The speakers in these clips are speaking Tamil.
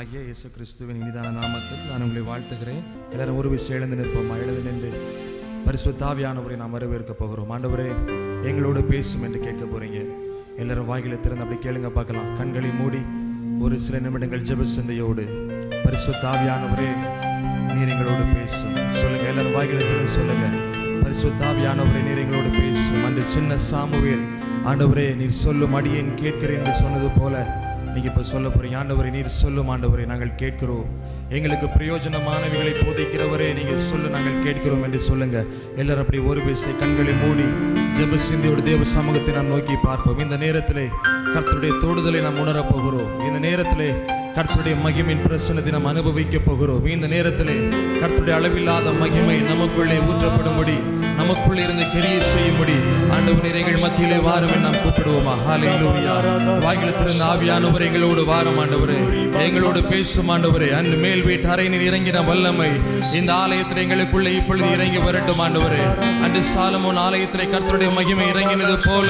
ஆண்டவராகிய இயேசு கிறிஸ்துவின் இனிதான நாமத்தில் நான் உங்களை வாழ்த்துகிறேன். எல்லாரும் ஒரு விஷயம் எழுந்து நிற்போம். எழுந்து நின்று பரிசுத்த ஆவியானவரை நாம் வரவேற்க போகிறோம். ஆண்டவரே எங்களோடு பேசும் என்று கேட்க போறீங்க. எல்லாரும் வாய்களை திறந்து அப்படி கேளுங்க பார்க்கலாம். கண்களை மூடி ஒரு சில நிமிடங்கள் ஜெப சிந்தையோடு பரிசுத்த ஆவியானவரே நீர் எங்களோடு பேசும் சொல்லுங்க. எல்லாரும் வாய்களை திறந்து சொல்லுங்க. பரிசுத்த ஆவியானவரே நீர் எங்களோடு பேசும். அந்த சின்ன சாமுவேல் ஆண்டவரே நீர் சொல்லும் அடியேன் கேட்கிறேன் என்று சொன்னது போல நீங்க இப்ப சொல்ல போறீங்க. ஆண்டவரே நீர் சொல்லும் ஆண்டவரே நாங்கள் கேட்கிறோம். எங்களுக்கு பிரயோஜனமானவைகளை போதிக்கிறவரே நீங்க சொல்லு நாங்கள் கேட்கிறோம் என்று சொல்லுங்க. எல்லாரும் அப்படி ஒரு விசை கண்களை மூடி ஜெப சிந்தையோடு தேவ சமூகத்தை நாம் நோக்கி பார்ப்போம். இந்த நேரத்திலே கர்த்தருடைய தொடுதலை நாம் உணரப் போகிறோம். இந்த நேரத்திலே கர்த்தருடைய மகிமையின் பிரசன்னத்தை நாம் அனுபவிக்க போகிறோம். இந்த நேரத்திலே கர்த்தருடைய அளவில்லாத மகிமை நமக்குள்ளே ஊற்றப்படும்படி நமக்குள்ளே இருந்து கிரியை செய்யும்படி ஆண்டவரே எங்கள் மத்தியிலே வாரும் என்று நாம் கூப்பிடுவோமா? ஹல்லேலூயா. வாய்களை திறந்து ஆவியானவர் எங்களோடு வாரும் ஆண்டவரே, எங்களோடு பேசும் ஆண்டவரே. அன்று மேல் வீட்டு அறையினில் இறங்கின வல்லமை இந்த ஆலயத்தில் எங்களுக்குள்ளே இப்பொழுது இறங்கி வரட்டும் ஆண்டவரே. அன்று சாலமோன் ஆலயத்திலே கர்த்தருடைய மகிமை இறங்கினது போல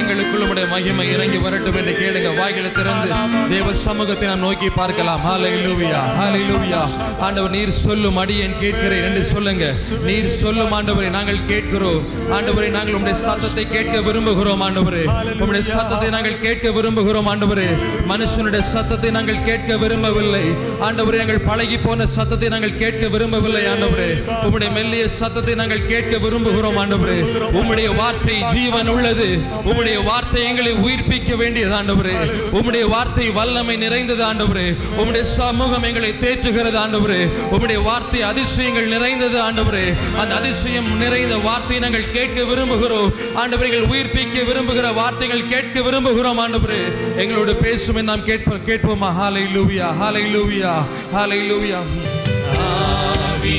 எங்களுக்குள்ள மகிமை இறங்கி வரட்டும் என்று கேளுங்க. வாய்களை திறந்து தேவ சமூகத்தை நாம் நோக்கி பார்க்கலாம். ஹல்லேலூயா, ஹல்லேலூயா. ஆண்டவர் நீர் சொல்லும் அடியேன் கேட்கிறேன் என்று சொல்லுங்க. நீர் சொல்லும் ஆண்டவரே நாங்கள் கேட்கிறோம். ஆண்டவரே நாங்கள் உம்முடைய சத்தத்தை கேட்க விரும்புகிறோம் ஆண்டவரே. உம்முடைய சத்தத்தை நாங்கள் கேட்க விரும்புகிறோம் ஆண்டவரே. மனுஷனுடைய சத்தத்தை நாங்கள் கேட்க விரும்பவில்லை ஆண்டவரே. நாங்கள் பழகி போன சத்தத்தை நாங்கள் கேட்க விரும்பவில்லை ஆண்டவரே. உம்முடைய மெல்லிய சத்தத்தை நாங்கள் கேட்க விரும்புகிறோம் ஆண்டவரே. உம்முடைய வார்த்தை ஜீவன் உள்ளது. உம்முடைய வார்த்தை எங்களை உயிர்ப்பிக்க வேண்டியது ஆண்டவரே. உம்முடைய வார்த்தை வல்லமை நிறைந்தது ஆண்டவரே. உம்முடைய சமூகம் எங்களை தேற்றுகிறது ஆண்டவரே. உம்முடைய வார்த்தை அதிசயங்கள் நிறைந்தது ஆண்டவரே. அந்த அதிசயம் நிறைந்த வார்த்தையை நாங்கள் கேட்க விரும்புகிறோம் ஆண்டவரே. எங்கள் உயிர்ப்பிக்க விரும்புகிற வார்த்தைகள் கேட்க விரும்புகிறோம் ஆண்டவரே. எங்களோடு பேசும் நாம் கேட்போமா? ஹல்லேலூயா, ஹல்லேலூயா, ஹல்லேலூயா.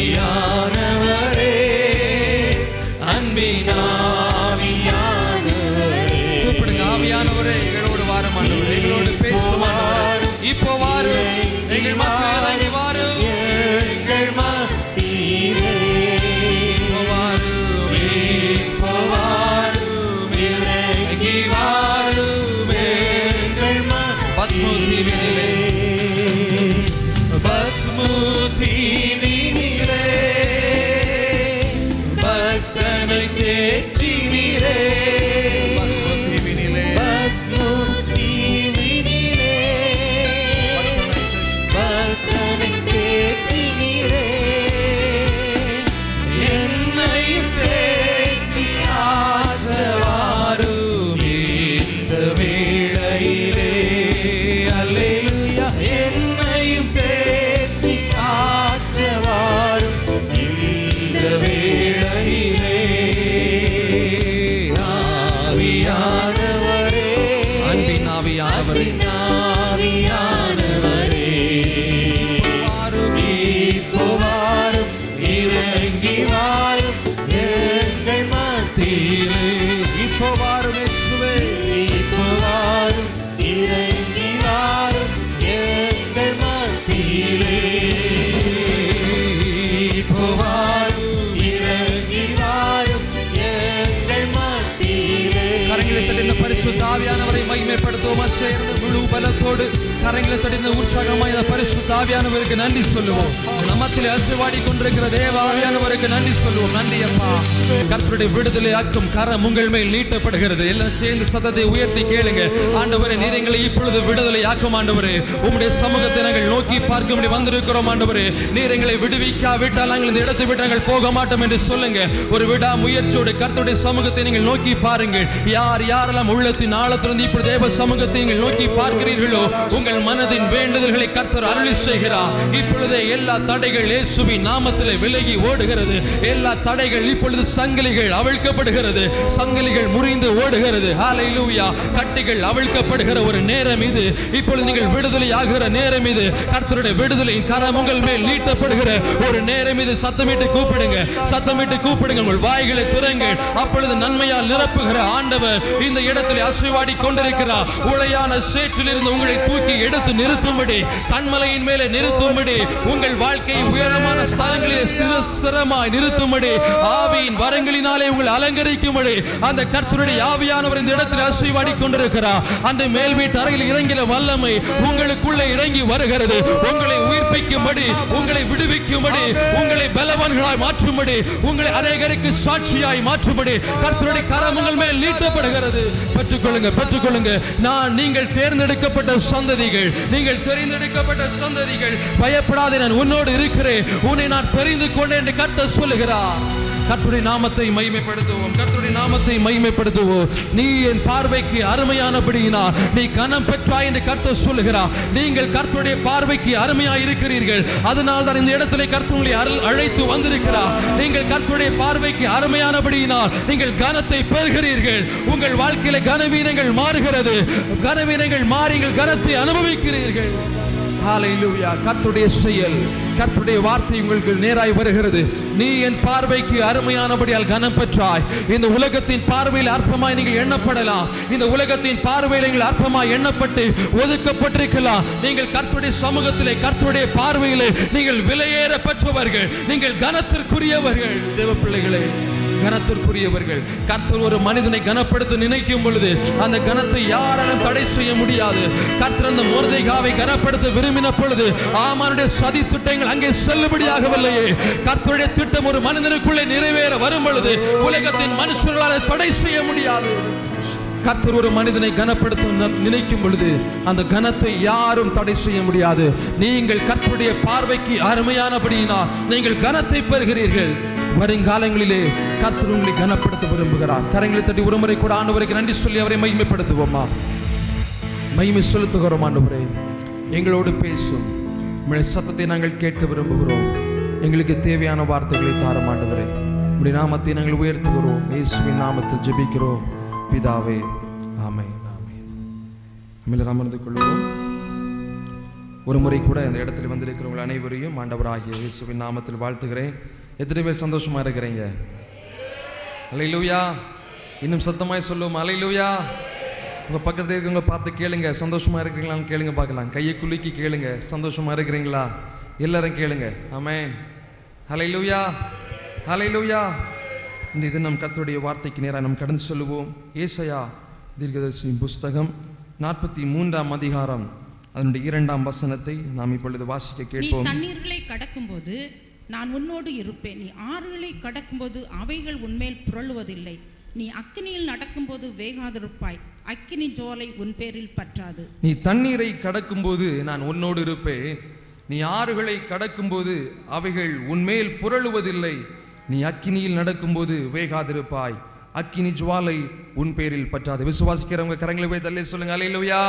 ஆவியானவரே அன்பின் ஆவியானவரே கூப்பிடுங்க. ஆவியானவரே எங்களோடு வாரும் ஆண்டவரே. எங்களோடு பேசும் ஆண்டவரே. இப்போ வாரும் எங்கள் மத்தியில் இறங்கி வாரும். எங்கள் மத்தியிலே பக்தனை தேற்றினீரே. என்னையும் தேற்றி ஆற்றவாரும் இந்த வேளையிலே. அல்லேலூயா. என்னையும் தேற்றி ஆற்றவாரும் இந்த வேளையிலே. ஆவியானவரே அன்பின் ஆவியானவரே ஆவியானவரே இப்போ வாரும் இறங்கி வாரும் எங்கள் மத்தியிலே. இப்போ வாரும் இயேசுவே. இப்போ வாரும் இறங்கி வாரும் எங்கள் மத்தியிலே. இப்போ வாரும் இறங்கி வாரும் எங்கள் மத்தியிலே. கரங்களை தட்டின பரிசுத்த ஆவியானவரை மகிமைப்படுத்துவோமா? சேர்ந்து முழு பலத்தோடு கரங்களை தட்டின உற்சாகமாக இந்த பரிசுத்த ஆவியானவருக்கு நன்றி சொல்லுவோம். நம்மத்தில் அசைவாடி கொண்டிருக்கிற தேவ ஆவியானவருக்கு நன்றி சொல்லுவோம். நன்றி அப்பா. கர்த்தருடைய விடுதலை ஆக்கும் கரம் உங்கள் மேல் நீட்டப்படுகிறது. எல்லாம் சேர்ந்து சத்தத்தை உயர்த்தி கேளுங்க. ஆண்டவரே நீர் எங்களை இப்பொழுது விடுதலை ஆக்கும் ஆண்டவரே. உம்முடைய சமூகத்தை நாங்கள் நோக்கி பார்க்கும்படி வந்திருக்கிறோம் ஆண்டவரே. நீர் எங்களை விடுவிக்காவிட்டால் நாங்கள் இந்த இடத்தை விட்டு நாங்கள் போக மாட்டோம் என்று சொல்லுங்க. ஒரு விடா முயற்சியோடு கர்த்தருடைய சமூகத்தை நீங்கள் நோக்கி பாருங்கள். யார் யாரெல்லாம் உள்ளத்தின் ஆழத்திலிருந்து இப்படி தேவ சமூகத்தை நீங்கள் நோக்கி பார்க்கிறீர்களோ உங்கள் மனதின் வேண்டுதல்களை கர்த்தர் அருளி செய்கிறார். இப்பொழுதே எல்லா தடைகள் இயேசுவின் நாமத்திலே விலகி ஓடுகிறது. எல்லா தடைகள் இப்பொழுது சங்கிலிகள் அவிழ்க்கப்படுகிறது. சங்கிலிகள் முறிந்து ஓடுகிறது. ஹல்லேலூயா. கட்டிகள் அவிழ்க்கப்படுகிற ஒரு நேரம் இது. இப்பொழுது நீங்கள் விடுதலை ஆகிற நேரம் இது. கர்த்தருடைய விடுதலையின் கரம் உங்கள் மேல் நீட்டப்படுகிற ஒரு நேரம் இது. சத்தமிட்டு கூப்பிடுங்க, சத்தமிட்டு கூப்பிடுங்க. உங்கள் வாய்களை திறங்கள். அப்பொழுது நன்மையால் நிரப்புகிற ஆண்டவர் இந்த இடத்தில் அசைவாடி கொண்டிருக்கிறார். உளையான சேற்றிலிருந்து உங்களை தூக்கி எடுத்து நிறுத்தும்படி, கண்மலையின் மேலே நிறுத்தும்படி, உங்கள் வாழ்க்கையை உயரமான ஸ்தலங்களில் ஸ்திரமாய் நிறுத்தும்படி, ஆவியின் வரங்களினாலே உங்களை அலங்கரிக்கும்படி அந்த கர்த்தருடைய ஆவியானவர் இந்த இடத்தில் அசைவாடி கொண்டிருக்கிறார். அந்த மேல் வீட்டு அறையில் இறங்கின வல்லமை உங்களுக்குள்ளே இறங்கி வருகிறது. உங்களை உயிர்ப்பிக்கும்படி, உங்களை விடுவிக்கும்படி, உங்களை பலவான்களாய் மாற்றும்படி, உங்களை அநேகருக்கு சாட்சியாய் மாற்றும்படி கர்த்தருடைய கரம் உங்கள் மேல் நீட்டப்படுகிறது. பெற்றுக்கொள்ளுங்க, பெற்றுக்கொள்ளுங்க. நீங்கள் தேர்ந்தெடுக்கப்பட்ட சந்ததிகள், நீங்கள் தெரிந்தெடுக்கப்பட்ட சந்ததிகள். பயப்படாதே, நான் உன்னோடு இருக்கிறேன், உன்னை நான் தெரிந்து கொண்டேன் என்று கர்த்தர் சொல்லுகிறார். கர்த்தருடைய நாமத்தை மகிமைப்படுத்துவோம், கர்த்தருடைய நாமத்தை மகிமைப்படுத்துவோம். நீ என் பார்வைக்கு அருமையானபடியினால் நீ கனம் பெற்றாய் என்று கர்த்தர் சொல்லுகிறார். நீங்கள் கர்த்தருடைய பார்வைக்கு அருமையாய் இருக்கிறீர்கள். அதனால் தான் இந்த இடத்திலே கர்த்தர் உங்களை அழைத்து வந்திருக்கிறார். நீங்கள் கர்த்தருடைய பார்வைக்கு அருமையானபடியினால் நீங்கள் கனத்தை பெறுகிறீர்கள். உங்கள் வாழ்க்கையில கனவீனங்கள் மாறுகிறது. கனவீனங்கள் மாறி நீங்கள் கனத்தை அனுபவிக்கிறீர்கள். ஹல்லேலூயா. கர்த்தருடைய செயல், கர்த்தருடைய வார்த்தை உங்களுக்கு நேராய் வருகிறது. நீ என் பார்வைக்கு அருமையானபடியால் கனம் பெற்றாய். இந்த உலகத்தின் பார்வையில் அற்பமாய் நீங்கள் எண்ணப்படலாம். இந்த உலகத்தின் பார்வையில் நீங்கள் அற்பமாய் எண்ணப்பட்டு ஒதுக்கப்பட்டிருக்கலாம். நீங்கள் கர்த்தருடைய சமூகத்திலே, கர்த்தருடைய பார்வையிலே நீங்கள் விலையேற பெற்றவர்கள். நீங்கள் கனத்திற்குரியவர்கள். தேவ பிள்ளைகளே, கனத்திற்குரியவர்கள். கர்த்தர் ஒரு மனிதனை கனப்படுத்த நினைக்கும் பொழுது அந்த கனத்தை யாராலும் தடை செய்ய முடியாது. கர்த்தர் அந்த மொர்தெகாவை கனப்படுத்த விரும்பின பொழுது ஆமானுடைய சதி திட்டங்கள் அங்கே செல்லுபடியாகவில்லையே. கர்த்தருடைய திட்டம் ஒரு மனிதனுக்குள்ளே நிறைவேற வரும் பொழுது உலகத்தின் மனுஷர்களால் தடை செய்ய முடியாது. கர்த்தர் ஒரு மனிதனை கனப்படுத்த நினைக்கும் பொழுது அந்த கனத்தை யாரும் தடை செய்ய முடியாது. நீங்கள் கர்த்தருடைய பார்வைக்கு அருமையானபடியினால் நீங்கள் கனத்தை பெறுகிறீர்கள். வருங்காலங்களிலே கர்த்தர் உங்களை கனப்படுத்த விரும்புகிறார். கரங்களை தட்டி ஒருமுறை கூட ஆண்டவருக்கு நன்றி சொல்லி அவரை மகிமைப்படுத்துவோமா? மகிமை செலுத்துகிறோம். ஆண்டவரே, எங்களோடு பேசும் உம்முடைய சத்தத்தை நாங்கள் கேட்க விரும்புகிறோம். எங்களுக்கு தேவையான வார்த்தைகளை தாரும் ஆண்டவரே. உம்முடைய நாமத்தை நாங்கள் உயர்த்துகிறோம். இயேசுவின் நாமத்தில் ஜெபிக்கிறோம் பிதாவே, ஆமென். ஆமென். அமர்ந்து கொள்வோம். ஒரு முறை கூட இந்த இடத்துல வந்திருக்கிறவங்க அனைவரையும் ஆண்டவராகிய இயேசுவின் நாமத்தில் வாழ்த்துகிறேன். எத்தனை பேர் சந்தோஷமா இருக்கிறீங்க? அல்லேலூயா. இன்னும் சத்தமாய் சொல்லுவோம், அல்லேலூயா. உங்க பக்கத்துல இருக்கவங்க பார்த்து கேளுங்க, சந்தோஷமா இருக்கிறீங்களான்னு கேளுங்க பார்க்கலாம். கையை குலுக்கி கேளுங்க, சந்தோஷமா இருக்கிறீங்களா? எல்லாரும் கேளுங்க. ஆமென். அல்லேலூயா, அல்லேலூயா. இது நம் கர்த்தருடைய வார்த்தைக்கு நேராக நாம் கடந்து சொல்லுவோம். ஏசாயா தீர்க்கதரிசியின் புஸ்தகம் 43ஆம் அதிகாரம் அதனுடைய 2ஆம் வசனத்தை நாம் இப்பொழுது வாசிக்க கேட்போம். நீ தண்ணீர்களை கடக்கும்போது நான் உன்னோடு இருப்பேன். நீ ஆறுகளை கடக்கும்போது அவைகள் உன்மேல் புரளுவதில்லை. நீ அக்கினியில் நடக்கும்போது வேகாதிருப்பாய். அக்கினி ஜுவாலை உன் பேரில் பற்றாது. நீ தண்ணீரை கடக்கும்போது நான் உன்னோடு இருப்பேன். நீ ஆறுகளை கடக்கும்போது அவைகள் உன்மேல் புரளுவதில்லை. நீ அக்கினியில் நடக்கும்போது வேகாதிருப்பாய். அக்கினி ஜுவாலை உன் பேரில் பற்றாது. விசுவாசிக்கிறவங்க கரங்களை போய் தள்ளி சொல்லுங்க, அல்லேலூயா,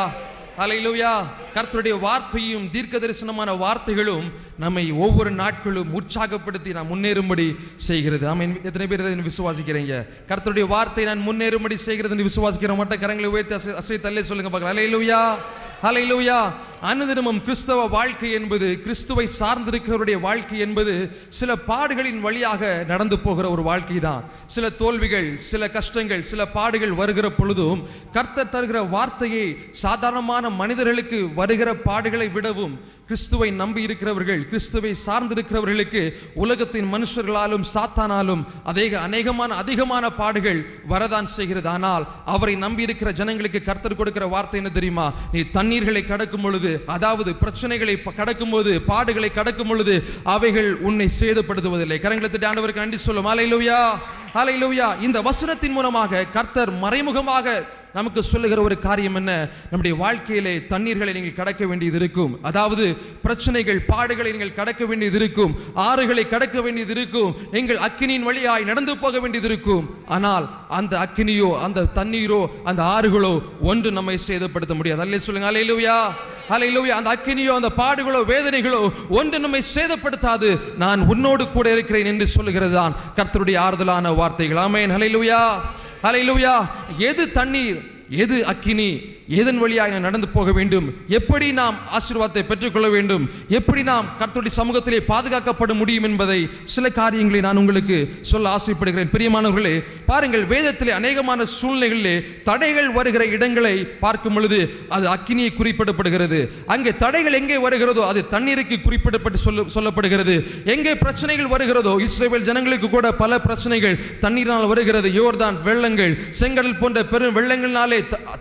அல்லேலூயா. கர்த்தருடைய வார்த்தையும் தீர்க்க தரிசனமான வார்த்தைகளும் நம்மை ஒவ்வொரு நாட்களும் உற்சாகப்படுத்தி நாம் முன்னேறும்படி செய்கிறது. ஆமென். எத்தனை பேர் இதை விசுவாசிக்கிறீங்க? கர்த்தருடைய வார்த்தை நான் முன்னேறும்படி செய்கிறது விசுவாசிக்கிறோம். மட்டும் கரங்களை உயர்த்தி அசை தள்ளி சொல்லுங்க பார்க்கலாம். அல்லேலூயா, அல்லேலூயா. அனுதினமும் கிறிஸ்தவ வாழ்க்கை என்பது, கிறிஸ்துவை சார்ந்திருக்கிறவருடைய வாழ்க்கை என்பது சில பாடுகளின் வழியாக நடந்து போகிற ஒரு வாழ்க்கை தான். சில தோல்விகள், சில கஷ்டங்கள், சில பாடுகள் வருகிற பொழுதும் கர்த்தர் தருகிற வார்த்தையை சாதாரணமான மனிதர்களுக்கு வருகிற பாடுகளை விடவும் கிறிஸ்துவை நம்பி இருக்கிறவர்கள், கிறிஸ்துவை சார்ந்திருக்கிறவர்களுக்கு உலகத்தின் மனுஷர்களாலும் சாத்தானாலும் அதிகமான பாடுகள் வரதான் செய்கிறது. ஆனால் அவரை நம்பி இருக்கிற ஜனங்களுக்கு கர்த்தர் கொடுக்கிற வார்த்தை என்ன தெரியுமா? நீ தண்ணீர்களை கடக்கும் பொழுது, அதாவது பிரச்சனைகளை கடக்கும் போது, பாடுகளை கடக்கும் பொழுது அவைகள் உன்னை சேதப்படுத்துவதில்லை. கரங்களை தட்டி ஆண்டவருக்கு நன்றி சொல்லும். அல்லேலூயா, அல்லேலூயா. இந்த வசனத்தின் மூலமாக கர்த்தர் மறைமுகமாக நமக்கு சொல்லுகிற ஒரு காரியம் என்ன? நம்முடைய வாழ்க்கையிலே தண்ணீர்களை நீங்கள் கடக்க வேண்டியது இருக்கும். அதாவது பிரச்சனைகள், பாடுகளை நீங்கள் கடக்க வேண்டியது இருக்கும். ஆறுகளை கடக்க வேண்டியது இருக்கும். நீங்கள் அக்கினியின் வழியாய் நடந்து போக வேண்டியது இருக்கும். ஆனால் அந்த அக்கினியோ, அந்த தண்ணீரோ, அந்த ஆறுகளோ ஒன்று நம்மை சேதப்படுத்த முடியாது. அல்லே சொல்லுங்க, அல்லேலூயா, அல்லேலூயா. அந்த அக்கினியோ, அந்த பாடுகளோ, வேதனைகளோ ஒன்று நம்மை சேதப்படுத்தாது. நான் உன்னோடு கூட இருக்கிறேன் என்று சொல்லுகிறது தான் கர்த்தருடைய ஆறுதலான வார்த்தைகள். ஆமென். அல்லேலூயா, அல்லேலூயா. எது தண்ணீர், எது அக்கினி, எதன் வழியாக நாம் நடந்து போக வேண்டும், எப்படி நாம் ஆசீர்வாதத்தை பெற்றுக்கொள்ள வேண்டும், எப்படி நாம் கர்த்தருடைய சமூகத்திலே பாதுகாக்கப்பட முடியும் என்பதை சில காரியங்களை நான் உங்களுக்கு சொல்ல ஆசைப்படுகிறேன். பிரியமானவர்களே, பாருங்கள், வேதத்திலே அநேகமான சூழ்நிலைகளிலே தடைகள் வருகிற இடங்களை பார்க்கும் பொழுது அது அக்கினியை குறிப்பிடப்படுகிறது. அங்கே தடைகள் எங்கே வருகிறதோ அது தண்ணீருக்கு குறிப்பிடப்பட்டு சொல்லப்படுகிறது. எங்கே பிரச்சனைகள் வருகிறதோ, இஸ்ரவேல் ஜனங்களுக்கு கூட பல பிரச்சனைகள் தண்ணீரினால் வருகிறது. யோர்தான் வெள்ளங்கள், செங்கடல் போன்ற பெரும் வெள்ளங்களினாலே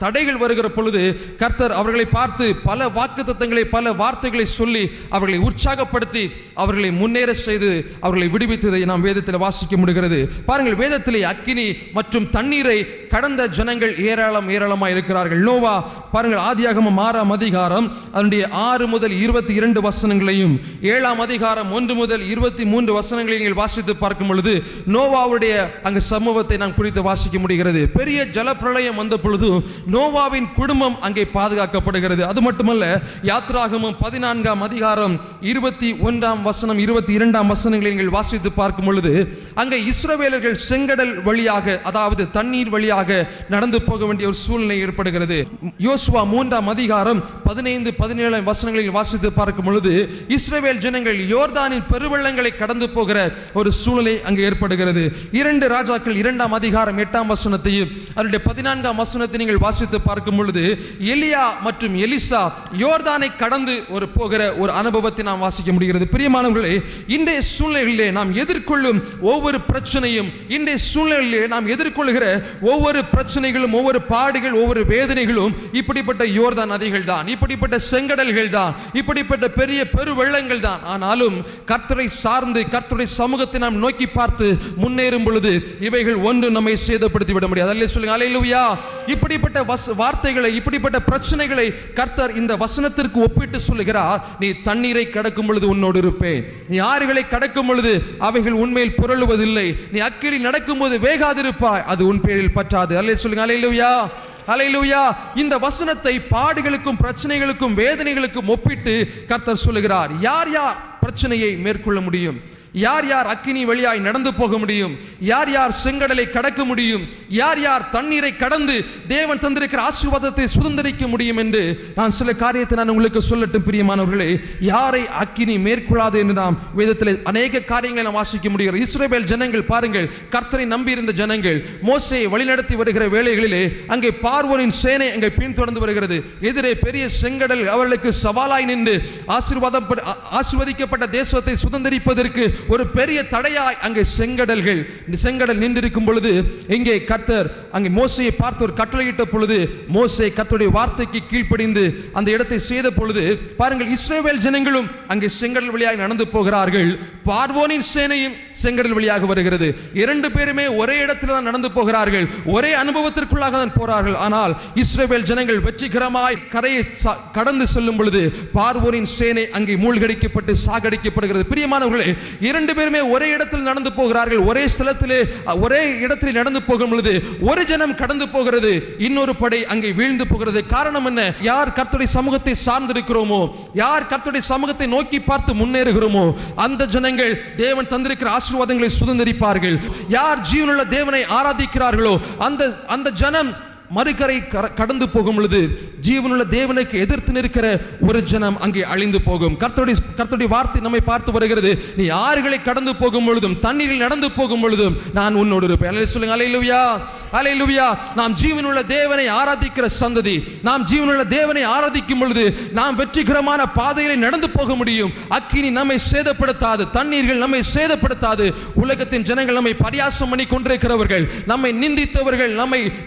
தடைகள் வருகிற பொழுது கர்த்தர் அவர்களை பார்த்து பல வாக்குத்தத்தங்களை, பல வார்த்தைகளை சொல்லி அவர்களை உற்சாகப்படுத்தி அவர்களை முன்னேற செய்து அவர்களை விடுவித்ததை நாம் வேதத்தில் வாசிக்க முடிகிறது. பாருங்கள், வேதத்திலே அக்கினி மற்றும் தண்ணீரை கடந்த ஜனங்கள் ஏராளமாக இருக்கிறார்கள். நோவா பாருங்கள், ஆதியாகமம் 6ஆம் அதிகாரம் அதனுடைய 6 முதல் 22 வசனங்களையும் 7ஆம் அதிகாரம் 1 முதல் 23 வசனங்களையும் நீங்கள் வாசித்து பார்க்கும் பொழுது நோவாவுடைய அங்கு சமூகத்தை நாம் குறித்து வாசிக்க முடிகிறது. பெரிய ஜலப்பிரளயம் வந்த பொழுது நோவாவின் குடும்பம் அங்கே பாதுகாக்கப்படுகிறது. அது மட்டுமல்ல, யாத்ராகமம் 14ஆம் அதிகாரம் 21ஆம் வசனம் 22ஆம் வசனங்களை நீங்கள் வாசித்து பார்க்கும் பொழுது அங்கே இஸ்ரவேலர்கள் செங்கடல் வழியாக, அதாவது தண்ணீர் வழியாக நடந்து போக வேண்டிய ஒரு சூழ்நிலை ஏற்படுகிறது. யோசுவா 3ஆம் அதிகாரம் 15-17 வசனங்களில் வாசித்து பார்க்கும் பொழுது இஸ்ரவேல் ஜனங்கள் யோர்தானின் பெருவெள்ளங்களை கடந்து போகிற ஒரு சூழ்நிலை அங்கே ஏற்படுகிறது. 2 ராஜாக்கள் 2ஆம் அதிகாரம் 8ஆம் வசனத்தையும் அதனுடைய 14ஆம் வசனத்தை நீங்கள் வாசித்து பார்க்கும் பொழுது எலியா மற்றும் எலிசா யோர்தானை கடந்து போகிற ஒரு அனுபவத்தை நாம் வாசிக்க முடிகிறது. பிரியமானவர்களே, இன்றைய சூழ்நிலையிலே நாம் எதிர்கொள்ளும் ஒவ்வொரு பிரச்சனையும், இன்றைய சூழ்நிலையிலே நாம் எதிர்கொள்கிற ஒவ்வொரு பிரச்சனைகளும், ஒவ்வொரு பாடுகள், ஒவ்வொரு வேதனைகளும் இப்படிப்பட்ட யோர்தான் நதிகள் தான், இப்படிப்பட்ட செங்கடல்கள் தான், இப்படிப்பட்ட பெரிய பெரு வெள்ளங்கள் தான். ஆனாலும் கர்த்தரை சார்ந்து கர்த்தருடைய சமூகத்தை நாம் நோக்கி பார்த்து முன்னேறும் பொழுது இவைகள் ஒன்று நம்மை சேதப்படுத்தி விட முடியாது. அல்லேலூயா சொல்லுங்க, அல்லேலூயா. இப்படிப்பட்ட வார்த்தைகளை, இப்படிப்பட்ட பிரச்சனைகளை கர்த்தர் இந்த வசனத்திற்கு ஒப்பிட்டு சொல்லுகிறார். நீ தண்ணீரை கடக்கும் பொழுது உன்னோடு இருப்பேன், நீ ஆறுகளை கடக்கும் பொழுது அவைகள் உன்மேல் புரளுவதில்லை, நீ அக்கினி நடக்கும் போது வேகாதிருப்பாய், அது உன் பேரில் பற்றாது. அல்லேலூயா சொல்லுங்க, அல்லேலூயா. அல்லேலூயா. இந்த வசனத்தை பாடுகளுக்கும் பிரச்சனைகளுக்கும் வேதனைகளுக்கும் ஒப்பிட்டு கர்த்தர் சொல்லுகிறார். யார் யார் பிரச்சனையை மேற்கொள்ள முடியும்? யார் யார் அக்கினி வழியாய் நடந்து போக முடியும்? யார் யார் செங்கடலை கடக்க முடியும்? யார் யார் தண்ணீரை கடந்து தேவன் தந்திருக்கிற ஆசீர்வாதத்தை சுதந்திரிக்க முடியும் என்று நான் சில காரியத்தை நான் உங்களுக்கு சொல்லட்டும். பிரியமானவர்களே, யாரை அக்கினி மேற்கொள்ளாது என்று நாம் வேதத்தில் அநேக காரியங்களை நாம் வாசிக்க முடிகிறது. இஸ்ரவேல் ஜனங்கள் பாருங்கள், கர்த்தரை நம்பி இருந்த ஜனங்கள் மோசேயை வழிநடத்தி வருகிற வேளைகளிலே அங்கே பார்வோனின் சேனை அங்கே பின்தொடர்ந்து வருகிறது. எதிரே பெரிய செங்கடல் அவர்களுக்கு சவாலாய் நின்று ஆசீர்வதிக்கப்பட்ட தேசத்தை சுதந்திரிப்பதற்கு ஒரு பெரிய தடையாய் அங்கே செங்கடல் நின்றிருக்கும் பொழுது இங்கே கர்த்தர் அங்கே மோசேயை பார்த்து ஒரு கட்டளையிட்ட பொழுது மோசே கர்த்தருடைய வார்த்தைக்கு கீழ்ப்படிந்து அந்த இடத்தை செய்த பொழுது பாருங்கள், இஸ்ரவேல் ஜனங்களும் அங்கே செங்கடல் வழியாக நடந்து போகிறார்கள். பார்வோனின் சேனையும் செங்கடல் வழியாக வருகிறது. 2 பேருமே ஒரே இடத்தில் தான் நடந்து போகிறார்கள், ஒரே அனுபவத்திற்குள்ளாக தான் போறார்கள். ஆனால் இஸ்ரவேல் ஜனங்கள் வெற்றிகரமாய் கரையை கடந்து செல்லும் பொழுது பார்வோனின் சேனை அங்கே மூழ்கடிக்கப்பட்டு சாகடிக்கப்படுகிறது. பிரியமானவர்களே, 2 பேருமே ஒரே இடத்தில் நடந்து போகிறார்கள், ஒரே ஸ்தலத்திலே ஒரே இடத்தில் நடந்து போகும் பொழுது ஒரு ஜனம் கடந்து போகிறது, இன்னொரு படை அங்கே வீழ்ந்து போகிறது. காரணம் என்ன? யார் கர்த்தருடைய சமூகத்தை சார்ந்திருக்கிறோமோ, யார் கர்த்தருடைய சமூகத்தை நோக்கி பார்த்து முன்னேறுகிறோமோ அந்த ஜனங்கள் தேவன் தந்திருக்கிற ஆசீர்வாதங்களை சுதந்திரிப்பார்கள். யார் ஜீவனுள்ள தேவனை ஆராதிக்கிறார்களோ அந்த ஜனம் மறுகரை கடந்து போகும் பொழுது ஜீவனுள்ள தேவனுக்கு எதிர்த்து நிற்கிற ஒரு ஜனம் அங்கே அழிந்து போகும். கர்த்தருடைய வார்த்தை நம்மை பார்த்து வருகிறது. நீ ஆறுகளை கடந்து போகும் பொழுதும் தண்ணீரில் நடந்து போகும் பொழுதும் நான் உன்னோடு இருப்பேன். சொல்லுங்க, அல்லேலூயா, அல்லேலூயா. நாம் ஜீவனுள்ள தேவனை ஆராதிக்கிற சந்ததி, நாம் ஜீவனுள்ள தேவனை ஆராதிக்கும் பொழுது நாம் வெற்றிகரமான பாதையிலே நடந்து போக முடியும். அக்கினி நம்மை சேதப்படுத்தாது, தண்ணீர்கள் நம்மை சேதப்படுத்தாது. உலகத்தின் ஜனங்கள் நம்மை பரியாசம் பண்ணி கொண்டிருக்கிறவர்கள், நம்மை நிந்தித்தவர்கள்,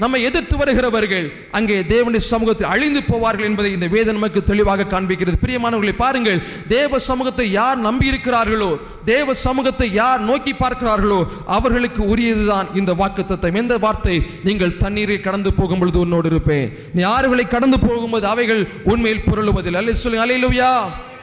நம்மை எதிர்த்து வருகிறவர்கள் அங்கே தேவனுடைய சமூகத்தில் அழிந்து போவார்கள் என்பதை இந்த வேதம் நமக்கு தெளிவாக காண்பிக்கிறது. பிரியமானவர்களை பாருங்கள், தேவ சமூகத்தை யார் நம்பி இருக்கிறார்களோ, தேவ சமூகத்தை யார் நோக்கி பார்க்கிறார்களோ அவர்களுக்கு உரியதுதான் இந்த வாக்குத்தத்தம். எந்த வார்த்தை? நீங்கள் தண்ணீரை கடந்து போகும் பொழுது உன்னோடு இருப்பேன், நீ ஆறுகளை கடந்து போகும்போது அவைகள் உண்மையில் புரளுவதில்லை. அல்லேலூயா,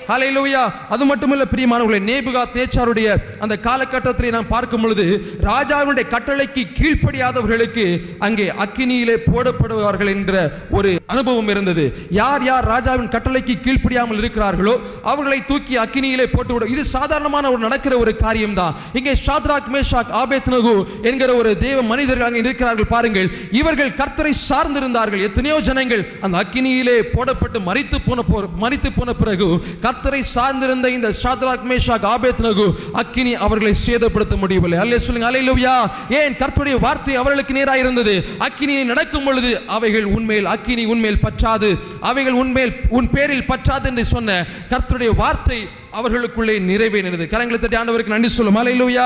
ஹல்லேலூயா. அது மட்டுமல்ல பிரியமானவர்களே, நேபுகாத்நேச்சாருடைய அந்த காலகட்டத்தை நாம் பார்க்கும் பொழுது ராஜாவுடைய கட்டளைக்கு கீழ்ப்படியாதவர்களுக்கு அங்கே அக்கினியிலே போடப்படுவார்கள் என்ற ஒரு அனுபவம் இருந்தது. யார் யார் ராஜாவின் கட்டளைக்கு கீழ்ப்படியாமல் இருக்கிறார்களோ அவர்களை தூக்கி அக்கினியிலே போட்டுவிடும். இது சாதாரணமான ஒரு நடக்கிற ஒரு காரியம்தான். இங்கே ஷாத்ராக், மேஷாக், ஆபேத்நேகோ என்கிற ஒரு தேவ மனிதர்கள் அங்கே இருக்கிறார்கள். பாருங்கள், இவர்கள் கர்த்தரை சார்ந்திருந்தார்கள். எத்தனையோ ஜனங்கள் அந்த அக்கினியிலே போடப்பட்டு மரித்து போன பிறகு கர்த்தரை சார்ந்திருந்த இந்த ஷாத்ராக், மேஷாக், ஆபேத்நேகோ அக்கினி அவர்களை சேதப்படுத்த முடியவில்லை. அல்லேலூயா சொல்லுங்க, அல்லேலூயா. ஏன்? கர்த்தருடைய வார்த்தை அவர்களுக்கு நேராக இருந்தது. அக்கினியை நடக்கும் பொழுது அவைகள் உன்மேல், அக்கினி உன்மேல் பற்றாது, அவைகள் உன் பேரில் பற்றாது என்று சொன்ன கர்த்தருடைய வார்த்தை அவர்களுக்குள்ளே நிறைவேறினது. கரங்களை தட்டி ஆண்டவருக்கு நன்றி சொல்லும். அல்லேலூயா.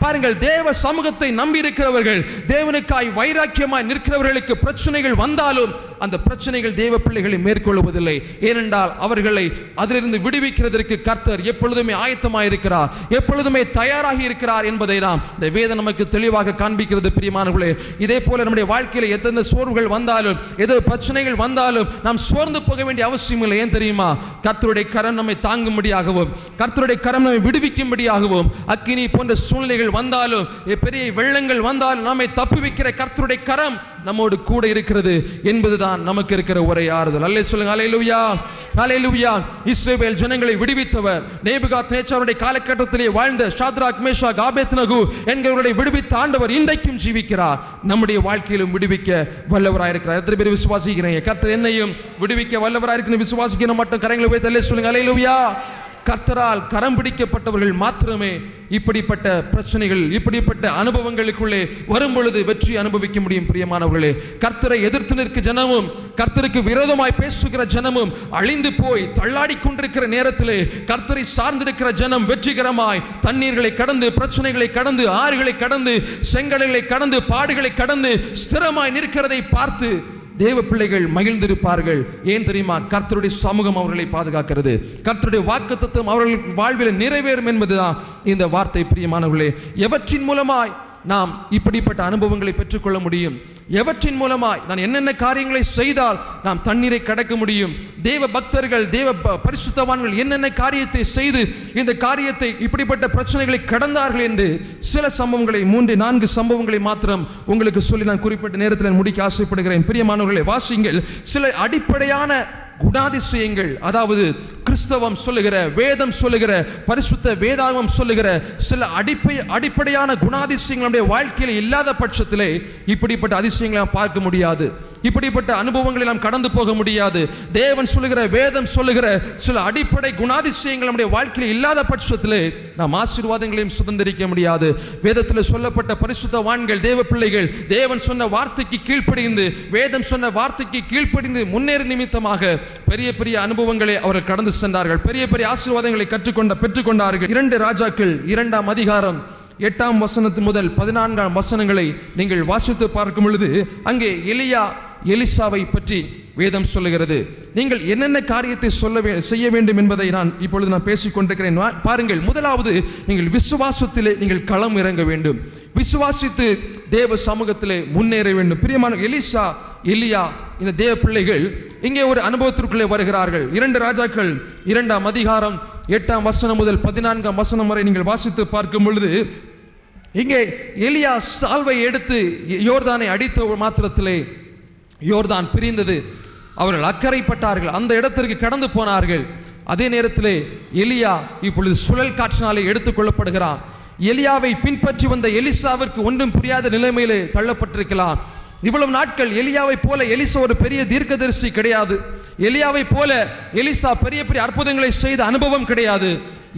பாருங்கள், தேவ சமூகத்தை நம்பி இருக்கிறவர்கள், தேவனுக்காய் வைராக்கியமாய் நிற்கிறவர்களுக்கு பிரச்சனைகள் வந்தாலும் அந்த பிரச்சனைகள் தேவ பிள்ளைகளை மேற்கொள்வதில்லை. ஏனென்றால் அவர்களை அதிலிருந்து விடுவிக்கிறதற்கு கர்த்தர் எப்பொழுதுமே ஆயத்தமாக இருக்கிறார், எப்பொழுதுமே தயாராகி இருக்கிறார் என்பதை நாம் இந்த வேதம் நமக்கு தெளிவாக காண்பிக்கிறது. பிரியமானவர்களே, இதே போல நம்முடைய வாழ்க்கையில் எத்தனை சோர்வுகள் வந்தாலும், எது பிரச்சனைகள் வந்தாலும் நாம் சோர்ந்து போக வேண்டிய அவசியம் இல்லை. ஏன் தெரியுமா? கர்த்தருடைய கரம் நம்மை தாங்கும்படியாகவும், கர்த்தருடைய கரம் நம்மை விடுவிக்கும்படியாகவும், அக்கினி போன்ற சூழ்நிலைகள் வந்தாலும், பெரிய வெள்ளங்கள் வந்தாலும் நம்மை தப்புவிக்கிற கர்த்தருடைய கரம் நம்மோடு கூட இருக்கிறது என்பதுதான் நமக்கு இருக்கிற ஒரே ஆறுதல். அல்லேலூயா சொல்லுங்க, அல்லேலூயா, அல்லேலூயா. இஸ்ரவேல் ஜனங்களை விடுவித்தவர், நேபுகாத்நேச்சாருடைய காலகட்டத்திலே வாழ்ந்த ஷாத்ராக், மேஷாக், ஆபேத்நேகோ என்கிறவர்களை விடுவித்த ஆண்டவர் இன்றைக்கும் ஜீவிக்கிறார். நம்முடைய வாழ்க்கையிலும் விடுவிக்க வல்லவராயிருக்கிறார். எத்தனை பேர் விசுவாசிக்கிறீங்க? கர்த்தர் என்னையும் விடுவிக்க வல்லவராயிருக்கிறது விசுவாசிக்கிற மட்டும் கரங்களை வைத்து அல்லேலூயா சொல்லுங்க, அல்லேலூயா. கர்த்தரால் கரம் பிடிக்கப்பட்டவர்கள் மாத்திரமே இப்படிப்பட்ட பிரச்சனைகள், இப்படிப்பட்ட அனுபவங்களுக்குள்ளே வரும் பொழுது வெற்றி அனுபவிக்க முடியும். பிரியமானவர்களே, கர்த்தரை எதிர்த்து நிற்கிற ஜனமும், கர்த்தருக்கு விரோதமாய் பேசுகிற ஜனமும் அழிந்து போய் தள்ளாடி கொண்டிருக்கிற நேரத்திலே கர்த்தரை சார்ந்திருக்கிற ஜனம் வெற்றிகரமாய் தண்ணீர்களை கடந்து, பிரச்சனைகளை கடந்து, ஆறுகளை கடந்து, செங்கடல்களை கடந்து, பாடுகளை கடந்து ஸ்திரமாய் நிற்கிறதை பார்த்து தேவ பிள்ளைகள் மகிழ்ந்திருப்பார்கள். ஏன் தெரியுமா? கர்த்தருடைய சமூகம் அவர்களை பாதுகாக்கிறது. கர்த்தருடைய வாக்குத்தத்தம் அவர்கள் வாழ்வில் நிறைவேறும் என்பதுதான் இந்த வார்த்தை. பிரியமானவர்களே, எவற்றின் மூலமாய் நாம் இப்படிப்பட்ட அனுபவங்களை பெற்றுக்கொள்ள முடியும்? எவற்றின் மூலமாய் நான் என்னென்ன காரியங்களை செய்தால் நாம் தண்ணீரை கடக்க முடியும்? தேவ பக்தர்கள், தேவ பரிசுத்தவான்கள் என்னென்ன காரியத்தை செய்து இந்த காரியத்தை, இப்படிப்பட்ட பிரச்சனைகளை கடந்தார்கள் என்று சில சம்பவங்களை, 3-4 சம்பவங்களை மாத்திரம் உங்களுக்கு சொல்லி நான் குறிப்பிட்ட நேரத்தில் முடிக்க ஆசைப்படுகிறேன். பிரியமானவர்களே, வாசிங்கள். சில அடிப்படையான குணாதிசயங்கள், அதாவது கிறிஸ்தவம் சொல்லுகிற, வேதம் சொல்லுகிற, பரிசுத்த வேதாகமம் சொல்லுகிற சில அடிப்படையான குணாதிசயங்கள் நம்முடைய வாழ்க்கையில் இல்லாத பட்சத்திலே இப்படிப்பட்ட அதிசயங்களை நாம் பார்க்க முடியாது, இப்படிப்பட்ட அனுபவங்களை நாம் கடந்து போக முடியாது. தேவன் சொல்லுகிற, வேதம் சொல்லுகிற சில அடிப்படை குணாதிசயங்கள் நம்முடைய வாழ்க்கையில் இல்லாத பட்சத்திலே நாம் ஆசீர்வாதங்களையும் சுதந்திரிக்க முடியாது. வேதத்தில் சொல்லப்பட்ட பரிசுத்தவான்கள், தேவ பிள்ளைகள் தேவன் சொன்ன வார்த்தைக்கு கீழ்ப்படிந்து, வேதம் சொன்ன வார்த்தைக்கு கீழ்ப்படிந்து முன்னேற நிமித்தமாக பெரிய பெரிய அனுபவங்களை அவர்கள் கடந்து சென்றார்கள். பெரிய பெரிய ஆசீர்வாதங்களை பெற்றுக்கொண்டார்கள். 2 ராஜாக்கள் 2ஆம் அதிகாரம் 8ஆம் வசனத்து முதல் 14ஆம் வசனங்களை நீங்கள் வாசித்து பார்க்கும் பொழுது அங்கே எலியா, எலிசாவை பற்றி வேதம் சொல்லுகிறது. நீங்கள் என்னென்ன காரியத்தை செய்ய வேண்டும் என்பதை இப்பொழுது பேசிக் கொண்டிருக்கிறேன். பாருங்கள், முதலாவது நீங்கள் விசுவாசத்திலே நீங்கள் களம் இறங்க வேண்டும். விசுவாசித்து தேவ சமூகத்திலே முன்னேற வேண்டும். பிரியமான எலிசா, எலியா இந்த தேவ பிள்ளைகள் இங்கே ஒரு அனுபவத்திற்குள்ளே வருகிறார்கள். 2 ராஜாக்கள் 2ஆம் அதிகாரம் 8ஆம் வசனம் முதல் 14ஆம் வசனம் வரை நீங்கள் வாசித்து பார்க்கும் பொழுது இங்கே எலியா சால்வை எடுத்து யோர்தானை அடித்த மாத்திரத்திலே யோர்தான் பிரிந்தது. அவர்கள் அக்கறைப்பட்டார்கள், அந்த இடத்திற்கு கடந்து போனார்கள். அதே நேரத்திலே எலியா இப்பொழுது சுழல் காற்றினாலே எடுத்துக் கொள்ளப்படுகிறான். எலியாவை பின்பற்றி வந்த எலிசாவிற்கு ஒன்றும் புரியாத நிலைமையிலே தள்ளப்பட்டிருக்கலாம். இவ்வளவு நாட்கள் எலியாவை போல எலிசா ஒரு பெரிய தீர்க்கதரிசி கிடையாது. எலியாவை போல எலிசா பெரிய பெரிய அற்புதங்களை செய்த அனுபவம் கிடையாது.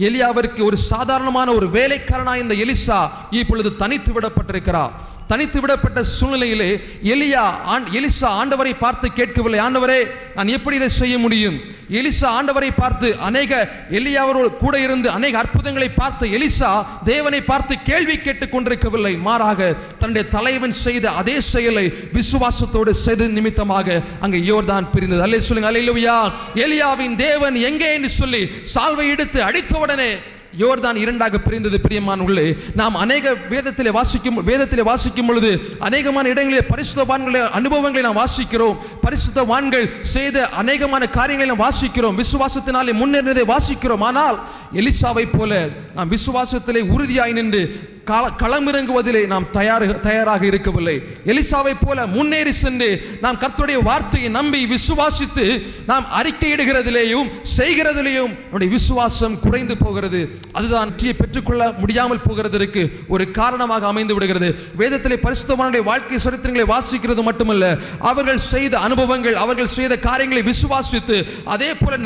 எலியாவிற்கு ஒரு சாதாரணமான ஒரு வேலைக்காரனாய் இந்த எலிசா இப்பொழுது தனித்து விடப்பட்டிருக்கிறார். தனித்து விடப்பட்ட சூழ்நிலையிலே எலிசா ஆண்டவரை பார்த்து கேட்கவில்லை, ஆண்டவரே நான் எப்படி இதை செய்ய முடியும்? எலிசா ஆண்டவரை பார்த்து எலியாவோடு கூட இருந்து அநேக அற்புதங்களை பார்த்த எலிசா தேவனை பார்த்து கேள்வி கேட்டுக் கொண்டிருக்கவில்லை. மாறாக தன்னுடைய தலைவன் செய்த அதே செயலை விசுவாசத்தோடு செய்த நிமித்தமாக அங்கே யோர்தான் பிரிந்தது. அல்லேலூயா சொல்லுங்க, அல்லேலூயா. எலியாவின் தேவன் எங்கே என்று சொல்லி சால்வை எடுத்து அடித்தவுடனே யோர்தான் இரண்டாக பிரிந்தது. பிரியமானவர்களே, நாம் அநேக வேதத்திலே வாசிக்கும் பொழுது அநேகமான இடங்களிலே பரிசுத்தவான்களுடைய அனுபவங்களை நாம் வாசிக்கிறோம். பரிசுத்தவான்கள் செய்த அநேகமான காரியங்களை நாம் வாசிக்கிறோம். விசுவாசத்தினாலே முன்னேறினதை வாசிக்கிறோம். ஆனால் எலிசாவை போல நாம் விசுவாசத்திலே உறுதியாய் நின்று களமிறங்குவதிலே நாம் தயாராக இருக்கவில்லை. எலிசாவை போல முன்னேறி சென்று நாம் கர்த்தருடைய வார்த்தையை நம்பி விசுவாசித்து நாம் அறிக்கையிடுகிறதிலேயும் செய்கிறதிலேயும் நம்முடைய விசுவாசம் குறைந்து போகிறது. அதுதான் வெற்றியை பெற்றுக்கொள்ள முடியாமல் போகிறதற்கு ஒரு காரணமாக அமைந்து விடுகிறது. வேதத்திலே பரிசுத்தவான்களுடைய வாழ்க்கை சரித்திரங்களை வாசிக்கிறது மட்டுமல்ல, அவர்கள் செய்த அனுபவங்கள், அவர்கள் செய்த காரியங்களை விசுவாசித்து அதே போல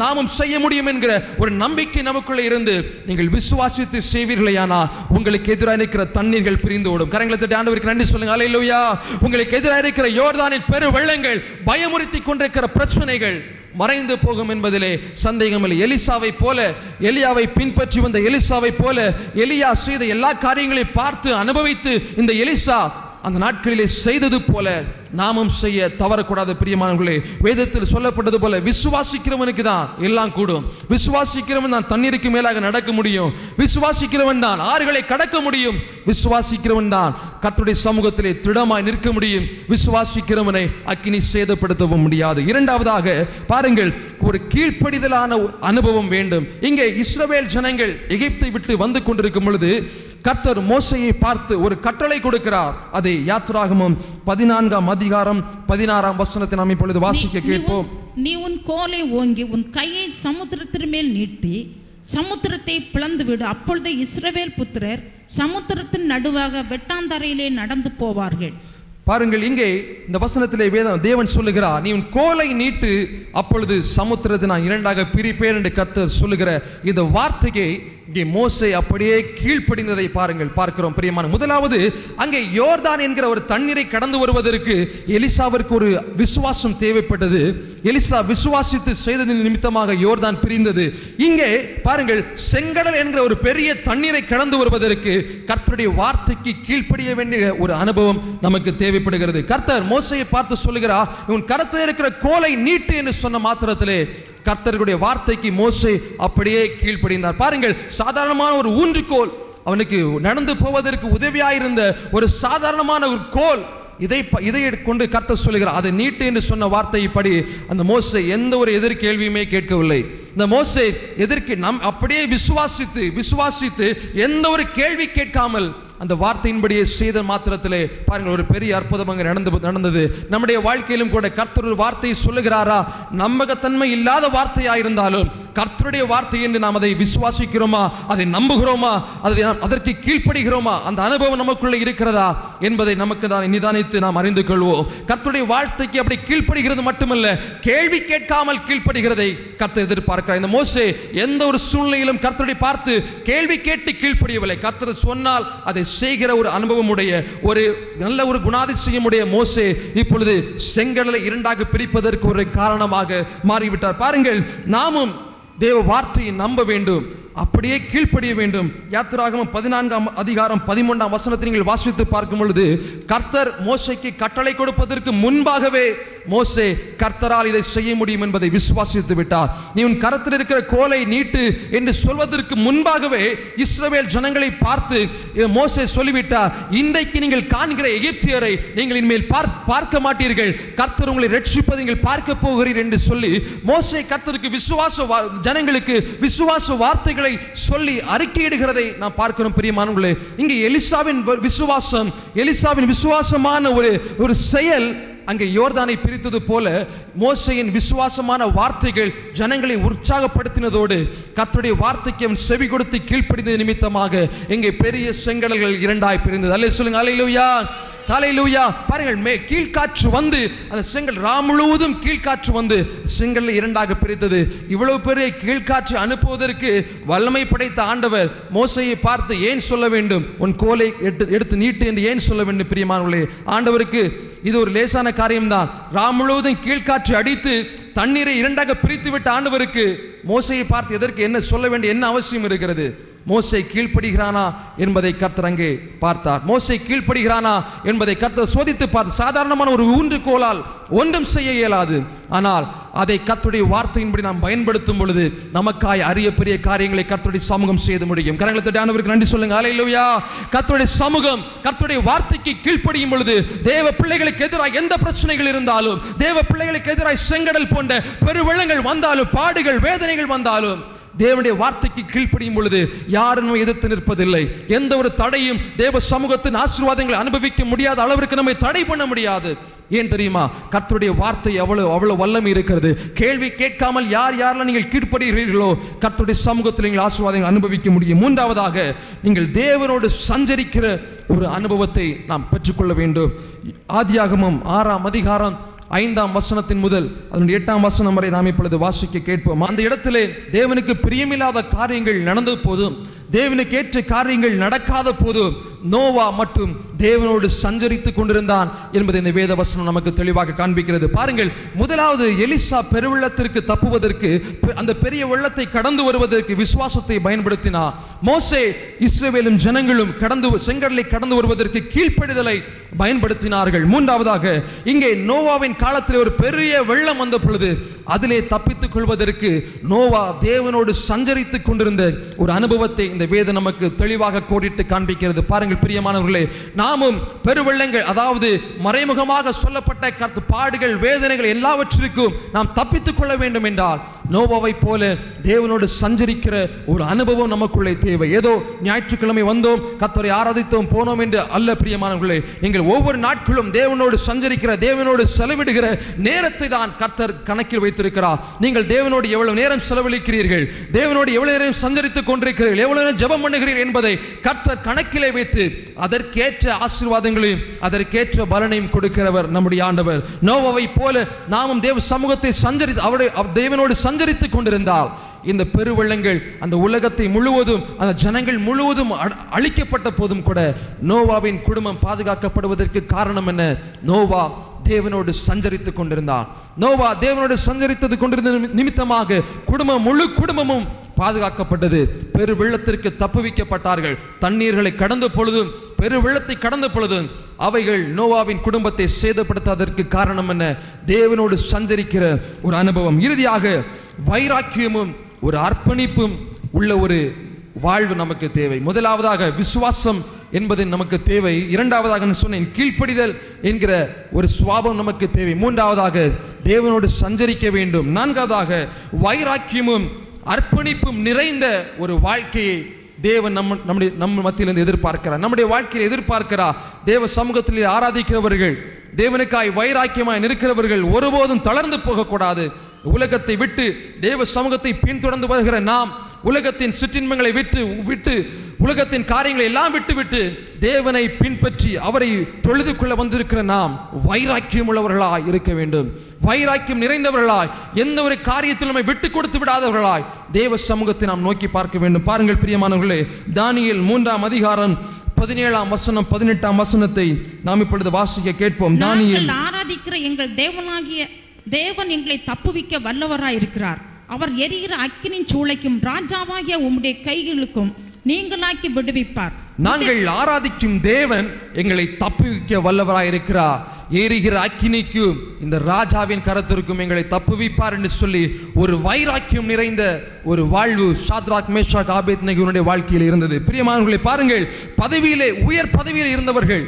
நாமும் செய்ய முடியும் என்கிற ஒரு நம்பிக்கை நமக்குள்ளே இருந்து நீங்கள் விசுவாசித்து செய்வீர்களேயானால் உங்களுக்கு எதிராக இருக்கிற தண்ணீர்கள் பிரிந்து ஓடும். கரங்களை தட்டி ஆண்டவருக்கு நன்றி சொல்லுங்க. அல்லேலூயா. உங்களுக்கு எதிராக இருக்கிற யோர்தானின் பெரு வெள்ளங்கள், பயமுறுத்தி கொண்டிருக்கிற பிரச்சனைகள் மறைந்து போகும் என்பதிலே சந்தேகமில்லை. எலிசாவை போல, எலியாவை பின்பற்றி வந்த எலிசாவை போல, எலியா செய்த எல்லா காரியங்களையும் பார்த்து அனுபவித்து இந்த எலிசா அந்த நாட்களிலே செய்தது போல நாமும் செய்ய தவறக்கூடாது. பிரியமானவர்களே, வேதத்தில் சொல்லப்பட்டது போல விசுவாசிக்கிறவனுக்கு தான் எல்லாம் கூடும். விசுவாசிக்கிறவன் தான் தண்ணீருக்கு மேலாக நடக்க முடியும். விசுவாசிக்கிறவன் தான் ஆறுகளை கடக்க முடியும். விசுவாசிக்கிறவன் தான் கர்த்தருடைய சமூகத்திலே திடமாய் நிற்க முடியும். விசுவாசிக்கிறவனை அக்கினி சேதப்படுத்தவும் முடியாது. இரண்டாவதாக பாருங்கள், ஒரு கீழ்ப்படிதலான அனுபவம் வேண்டும். இங்கே இஸ்ரவேல் ஜனங்கள் எகிப்தை விட்டு வந்து கொண்டிருக்கும் பொழுது கர்த்தர் மோசேயை பார்த்து ஒரு கட்டளை கொடுக்கிறார். அதை யாத்திராகமம் 14ஆம் அதிகாரம் 16ஆம் வசனத்தை நாம் இப்பொழுது வாசிக்க கேட்போம். நீ உன் கோலை ஓங்கி உன் கையை சமுத்திரத்தின் மேல் நீட்டி சமுத்திரத்தை பிளந்து விடு. அப்பொழுது இஸ்ரவேல் புத்திரர் சமுத்திரத்தின் நடுவாக வெட்டாந்தரையிலே நடந்து போவார்கள். பாருங்கள், இங்கே இந்த வசனத்திலே தேவன் சொல்லுகிறார், நீ உன் கோலை நீட்டு, அப்பொழுது சமுத்திரத்தை நான் இரண்டாக பிரிப்பேன் என்று கர்த்தர் சொல்லுகிற இந்த வார்த்தையை இங்கே மோசே அப்படியே கீழ்ப்படிந்ததை பார்க்கிறோம். பிரியமான, முதலாவது அங்கே யோர்தான் என்கிற ஒரு தண்ணீரை கடந்து வருவதற்கு எலிசாவிற்கு ஒரு விசுவாசம் தேவைப்பட்டது. எலிசா விசுவாசித்து செய்ததின் நிமித்தமாக யோர்தான் பிரிந்தது. இங்கே பாருங்கள், செங்கடல் என்கிற ஒரு பெரிய தண்ணீரை கடந்து வருவதற்கு கர்த்தருடைய வார்த்தைக்கு கீழ்ப்படிய வேண்டிய ஒரு அனுபவம் நமக்கு தேவைப்படுகிறது. கர்த்தர் மோசேயை பார்த்து சொல்லுகிறார், உன் கரத்தில் இருக்கிற கோலை நீட்டு என்று சொன்ன மாத்திரத்திலே கர்த்தருடைய வார்த்தைக்கு மோசே அப்படியே கீழ்ப்படிந்தார். பாருங்கள், சாதாரணமான ஒரு ஊன்றுகோல், அவனுக்கு நடந்து போவதற்கு உதவியாயிருந்த ஒரு சாதாரணமான ஒரு கோல், இதை கொண்டு கர்த்தர் சொல்லுகிறார், அதை நீட்டு என்று சொன்ன வார்த்தைப்படி அந்த மோசே எந்த ஒரு எதிர்கேள்வியுமே கேட்கவில்லை. இந்த மோசே அப்படியே விசுவாசித்து எந்த ஒரு கேள்வி கேட்காமல் அந்த வார்த்தையின்படியே செய்த மாத்திரத்திலே பாருங்கள், ஒரு பெரிய அற்புதம் அங்கே நடந்தது. நம்முடைய வாழ்க்கையிலும் கூட கர்த்தர் ஒரு வார்த்தையை சொல்லுகிறாரா, நம்பகத்தன்மை இல்லாத வார்த்தையா இருந்தாலும் கர்த்தருடைய வார்த்தை என்று நாம் அதை விசுவாசிக்கிறோமா, அதை நம்புகிறோமா, அதற்கு கீழ்ப்படுகிறோமா, அந்த அனுபவம் நமக்குள்ள இருக்கிறதா என்பதை நமக்கு தான் நிதானித்து நாம் அறிந்து கொள்வோம். கர்த்தருடைய வார்த்தைக்கு அப்படி கீழ்ப்படுகிறது மட்டுமல்ல, கேள்வி கேட்காமல் கீழ்ப்படுகிறதை கர்த்தர் எதிர்பார்க்கிறார். இந்த மோசே எந்த ஒரு சூழ்நிலையிலும் கர்த்தரை பார்த்து கேள்வி கேட்டு கீழ்ப்படியவில்லை. கர்த்தர் சொன்னால் அதை செய்கிற ஒரு அனுபவம் உடைய ஒரு நல்ல ஒரு குணாதிசயமுடைய மோசே இப்பொழுது செங்கடலை இரண்டாக பிரிப்பதற்கு ஒரு காரணமாக மாறிவிட்டார். பாருங்கள், நாமும் தேவ வார்த்தையை நம்ப வேண்டும், அப்படியே கீழ்ப்படிய வேண்டும். யாத்திராகமம் 14ஆம் அதிகாரம் 13ஆம் வசனத்தை நீங்கள் வாசித்து பார்க்கும் பொழுது கர்த்தர் மோசேக்கு கட்டளை கொடுப்பதற்கு முன்பாகவே மோசே கர்த்தரால் இதை செய்ய முடியும் என்பதை விசுவாசித்து விட்டார். நீ உன் கரத்தில் இருக்கிற கோலை நீட்டு என்று சொல்வதற்கு முன்பாகவே இஸ்ரவேல் ஜனங்களை பார்த்து மோசே சொல்லிவிட்டார், இன்றைக்கு நீங்கள் காண்கிற எகிப்தியரை நீங்கள் இனிமேல் பார்க்க மாட்டீர்கள், கர்த்தர் உங்களை ரட்சிப்பதை நீங்கள் பார்க்க போகிறீர்கள் என்று சொல்லி மோசே கர்த்தருக்கு ஜனங்களுக்கு விசுவாச வார்த்தைகள் சொல்லி அறிக்கையிடுகிறதை நாம் பார்க்கிறோம். பிரியமானவர்களே, இங்கே எலிசாவின் விசுவாசமான ஒரு செயல் அங்கே யோர்தானை பிரித்தது போல மோசேயின் விசுவாசமான வார்த்தைகள் ஜனங்களை உற்சாகப்படுத்தினதோடு கர்த்தருடைய வார்த்தைக்கு அவன் செவி கொடுத்து கீழ்ப்படிந்த நிமித்தமாக இங்கே பெரிய செங்கடல்கள் இரண்டாய் பிரிந்தது. அல்லேலூயா சொல்லுங்க, அல்லேலூயா. ஹல்லேலூயா. பாருங்கள், கீழ்காற்று வந்து அந்த செங்கல் முழுவதும் கீழ்காற்று வந்து செங்கல்ல இரண்டாக பிரித்தது. இவ்வளவு பெரிய கீழ்காற்று அனுப்புவதற்கு வல்லமை படைத்த ஆண்டவர் மோசேயை பார்த்து ஏன் சொல்ல வேண்டும், உன் கோலை எடுத்து நீட்டு என்று ஏன் சொல்ல வேண்டும்? பிரியமானவர்களே, ஆண்டவருக்கு இது ஒரு லேசான காரியம்தான். முழுவதும் கீழ்காற்று அடித்து தண்ணீரை இரண்டாக பிரித்து விட்ட ஆண்டவருக்கு மோசேயை பார்த்து எதற்கு என்ன சொல்ல வேண்டிய என்ன அவசியம் இருக்கிறது? மோசே கீழ்ப்படுகிறானா என்பதை கர்த்தர் அங்கே பார்த்தார். மோசே கீழ்ப்படுகிறானா என்பதை கர்த்தர் சோதித்து பார்த்தார். சாதாரணமான ஒரு ஊன்றுகோலால் ஒன்றும் செய்ய இயலாது. ஆனால் அதை கர்த்தருடைய வார்த்தையின்படி நாம் பயன்படுத்தும் பொழுது நமக்காய் அரிய பெரிய காரியங்களை கர்த்தருடைய சமூகம் செய்து முடியும். கரங்களை தட்டி ஆண்டவருக்கு நன்றி சொல்லுங்க. ஹல்லேலூயா. கர்த்தருடைய சமூகம் கர்த்தருடைய வார்த்தைக்கு கீழ்ப்படியும் பொழுது தேவ பிள்ளைகளுக்கு எதிராக எந்த பிரச்சனைகள் இருந்தாலும், தேவ பிள்ளைகளுக்கு எதிராக செங்கடல் போன்ற பெருவெள்ளங்கள் வந்தாலும், பாடுகள் வேதனைகள் வந்தாலும், தேவனுடைய வார்த்தைக்கு கீழ்ப்படியும் பொழுது யாரும் எதிர்த்து நிற்பதில்லை. எந்த ஒரு தடையும் தேவ சமூகத்தின் ஆசீர்வாதங்களை அனுபவிக்க முடியாத அளவிற்கு நம்மை தடை பண்ண முடியாது. ஏன் தெரியுமா? கர்த்தருடைய வார்த்தை அவ்வளவு வல்லமை இருக்கிறது. கேள்வி கேட்காமல் யாரெல்லாம் நீங்கள் கீழ்ப்படுகிறீர்களோ கர்த்தருடைய சமூகத்தில் நீங்கள் ஆசீர்வாதங்களை அனுபவிக்க முடியும். மூன்றாவதாக, நீங்கள் தேவனோடு சஞ்சரிக்கிற ஒரு அனுபவத்தை நாம் பெற்றுக்கொள்ள வேண்டும். ஆதியாகமம் 6ஆம் அதிகாரம் 5ஆம் வசனத்தின் முதல் அதனுடைய 8ஆம் வசனம் வரை நாம் இப்பொழுது வாசிக்க கேட்போம். அந்த இடத்திலே தேவனுக்கு பிரியமில்லாத காரியங்கள் நடந்த போதும், தேவனுக்கு ஏற்ற காரியங்கள் நடக்காத போதும் நோவா மட்டும் தேவனோடு சஞ்சரித்துக் கொண்டிருந்தான் என்பதை இந்த வேத வசனம் நமக்கு தெளிவாக காண்பிக்கிறது. பாருங்கள், முதலாவது எலிசா பெருவெள்ளத்திற்கு தப்புவதற்கு, அந்த பெரிய வெள்ளத்தை கடந்து வருவதற்கு விசுவாசத்தை பயன்படுத்தினார். மோசே இஸ்ரவேலும் ஜனங்களும் செங்கடலை கடந்து வருவதற்கு கீழ்ப்படிதலை பயன்படுத்தினார்கள். மூன்றாவதாக, இங்கே நோவாவின் காலத்தில் ஒரு பெரிய வெள்ளம் வந்த பொழுது அதிலே தப்பித்துக் கொள்வதற்கு நோவா தேவனோடு சஞ்சரித்துக் கொண்டிருந்த ஒரு அனுபவத்தை இந்த வேதம் நமக்கு தெளிவாக கோடிட்டு காண்பிக்கிறது. பாருங்கள் பிரியமானவர்களே, நாமும் பெருவெள்ளங்கள், அதாவது மறைமுகமாக சொல்லப்பட்ட பாடுகள் வேதனைகள் எல்லாவற்றிற்கும் நாம் தப்பித்துக் கொள்ள வேண்டும் என்றால் நோவாவை போல தேவனோடு சஞ்சரிக்கிற ஒரு அனுபவம் நமக்குள்ளே தேவை. ஏதோ ஞாயிற்றுக்கிழமை வந்தோம், கர்த்தரை ஆராதித்தோம், போனோம் என்று அல்ல பிரியமானவர்களே. நீங்கள் ஒவ்வொரு நாட்களும் தேவனோடு சஞ்சரிக்கிற, தேவனோடு செலவிடுகிற நேரத்தை தான் கர்த்தர் கணக்கில் வைத்திருக்கிறார். நீங்கள் தேவனோடு எவ்வளவு நேரம் செலவழிக்கிறீர்கள், தேவனோடு எவ்வளவு நேரம் சஞ்சரித்துக் கொண்டிருக்கிறீர்கள், எவ்வளவு நேரம் ஜெபம் பண்ணுகிறீர்கள் என்பதை கர்த்தர் கணக்கிலே வைத்து அதற்கேற்ற ஆசீர்வாதங்களையும் அதற்கேற்ற பலனையும் கொடுக்கிறவர் நம்முடைய ஆண்டவர். நோவாவை போல நாமும் தேவ சமூகத்தை தேவனோடு சஞ்சரித்துக் கொண்டிருந்தால் இந்த பெருவெள்ளங்கள் அந்த உலகத்தை முழுவதும், அந்த ஜனங்கள் முழுவதும் அழிக்கப்பட்ட போதும் கூட நோவாவின் குடும்பம் பாதுகாக்கப்படுவதற்கு காரணம் என்ன? நோவா தேவனோடு சஞ்சரித்துக் கொண்டிருந்தார். நோவா தேவனோடு சஞ்சரித்தது கொண்டிருந்த நிமித்தமாக முழு குடும்பமும் பாதுகாக்கப்பட்டது. பெரு வெள்ளத்திற்கு தப்புவிக்கப்பட்டார்கள். தண்ணீர்களை கடந்த பொழுதும், பெரு வெள்ளத்தை கடந்த பொழுதும் அவைகள் நோவாவின் குடும்பத்தை சேதப்படுத்தாததற்கு காரணம் என்ன? தேவனோடு சஞ்சரிக்கிற ஒரு அனுபவம். இறுதியாக, வைராக்கியமும் ஒரு அர்ப்பணிப்பும் உள்ள ஒரு வாழ்வு நமக்கு தேவை. முதலாவதாக விசுவாசம் என்பது நமக்கு தேவை. இரண்டாவதாக சொன்னேன், கீழ்ப்படிதல் என்கிற ஒரு சுவாபம் நமக்கு தேவை. மூன்றாவதாக, தேவனோடு சஞ்சரிக்க வேண்டும். நான்காவதாக, வைராக்கியமும் அர்ப்பணிப்பும் நிறைந்த ஒரு வாழ்க்கையை தேவன் நம்ம மத்தியிலிருந்து எதிர்பார்க்கிறார். நம்முடைய வாழ்க்கையில் எதிர்பார்க்கிறார். தேவ சமூகத்தில் ஆராதிக்கிறவர்கள், தேவனுக்காய் வைராக்கியமாய் நிற்கிறவர்கள் ஒருபோதும் தளர்ந்து போகக்கூடாது. உலகத்தை விட்டு தேவ சமூகத்தை பின்தொடர்ந்து வருகிற நாம் உலகத்தின் சிற்றின்பங்களை விட்டு உலகத்தின் காரியங்களை எல்லாம் விட்டு தேவனை பின்பற்றி அவரை தொழுது கொள்ள வந்திருக்கிற நாம் வைராக்கியம் உள்ளவர்களாய் இருக்க வேண்டும். வைராக்கியம் நிறைந்தவர்களாய், எந்த ஒரு காரியத்திலும் விட்டு கொடுத்து விடாதவர்களாய் தேவ சமூகத்தை நாம் நோக்கி பார்க்க வேண்டும். பாருங்கள் பிரியமானவர்களே, தானியேல் 3ஆம் அதிகாரம் 17ஆம் வசனம் 18ஆம் வசனத்தை நாம் இப்பொழுது வாசிக்க கேட்போம். தானியேல், ஆராதிக்கிற எங்கள் தேவனாகிய தேவன் எங்களை தப்புவிக்க வல்லவராய் இருக்கிறார். அவர் எரிகிற அக்கினின் சூளைக்கும் ராஜாவாகிய உம்முடைய கைகளுக்கும் நீங்களாக்கி விடுவிப்பார். நாங்கள் ஆராதிக்கும் தேவன் எங்களை தப்புவிக்க வல்லவராய் இருக்கிறார். எரிகிற அக்கினிக்கும் இந்த ராஜாவின் கரத்திற்கும் எங்களை தப்புவிப்பார் என்று சொல்லி ஒரு வைராக்கியம் நிறைந்த ஒரு வாழ்வு சாத்ராக், மேஷாக், ஆபேத்நேகோவுடைய வாழ்க்கையில் இருந்தது. பிரியமானவர்களே, பாருங்கள், பதவியிலே, உயர் பதவியில் இருந்தவர்கள்,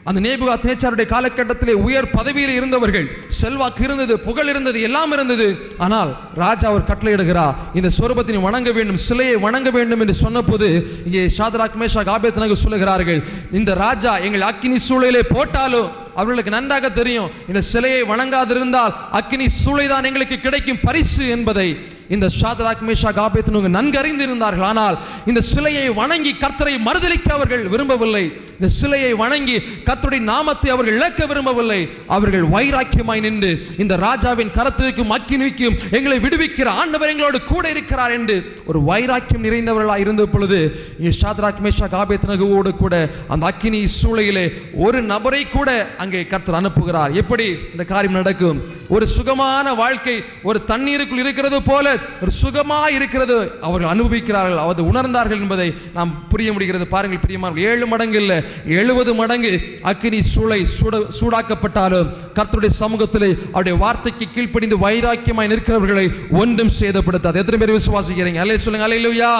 அந்த நேபுகாத்நேச்சாருடைய காலகட்டத்திலே உயர் பதவியில் இருந்தவர்கள், செல்வாக்கு இருந்தது, புகழ் இருந்தது, எல்லாம் இருந்தது. ஆனால் ராஜா அவர் கட்டளையிடுகிறார், இந்த சொரூபத்தை வணங்க வேண்டும், சிலையை வணங்க வேண்டும் என்று சொன்னபோது இங்கே சாத்ராக், மேஷாக், ஆபேத்நேகோ சொல்லுகிறார்கள், இந்த ராஜா எங்கள் அக்கினி சூளையிலே போட்டாலும் அவர்களுக்கு நன்றாக தெரியும், இந்த சிலையை வணங்காதிருந்தால் அக்கினி சூளைதான் எங்களுக்கு கிடைக்கும் பரிசு என்பதை இந்த சாத்ராக், மேஷாக், ஆபேத்நேகோ நன்கு அறிந்திருந்தார்கள். ஆனால் இந்த சிலையை வணங்கி கர்த்தரை மறுதலிக்க அவர்கள் விரும்பவில்லை. இந்த சிலையை வணங்கி கர்த்தருடைய நாமத்தை அவர்கள் இழக்க விரும்பவில்லை. அவர்கள் வைராக்கியமாய் நின்று இந்த ராஜாவின் கரத்திற்கும் அக்கினிக்கும் எங்களை விடுவிக்கிற ஆண்டவர் எங்களோடு கூட இருக்கிறார் என்று ஒரு வைராக்கியம் நிறைந்தவர்களாய் இருந்த பொழுது சாத்ராக், மேஷாக், ஆபேத்நேகோவோடு கூட அந்த அக்கினி சூளையிலே ஒரு நபரை கூட அங்கே கர்த்தர் அனுப்புகிறார். எப்படி இந்த காரியம் நடக்கும்? ஒரு சுகமான வாழ்க்கை ஒரு தண்ணீருக்குள் இருக்கிறது போல ஒரு சுகமாய் இருக்கிறது அவர்கள் அனுபவிக்கிறார்கள், அவர் உணர்ந்தார்கள் என்பதை நாம் புரிய முடிகிறது. பாருங்கள் பிரியமானவர்களே, 7 மடங்கு இல்லை 70 மடங்கு அக்கினி சூளை சூடாக்கப்பட்டாலும் கர்த்தருடைய சமூகத்திலே அவருடைய வார்த்தைக்கு கீழ்ப்படிந்து வைராக்கியமாய் நிற்கிறவர்களை ஒன்றும் சேதப்படுத்தாது. எத்தனை பேர் விசுவாசிக்கிறீங்க? அல்லே சொல்லுங்க அல்லேலூயா.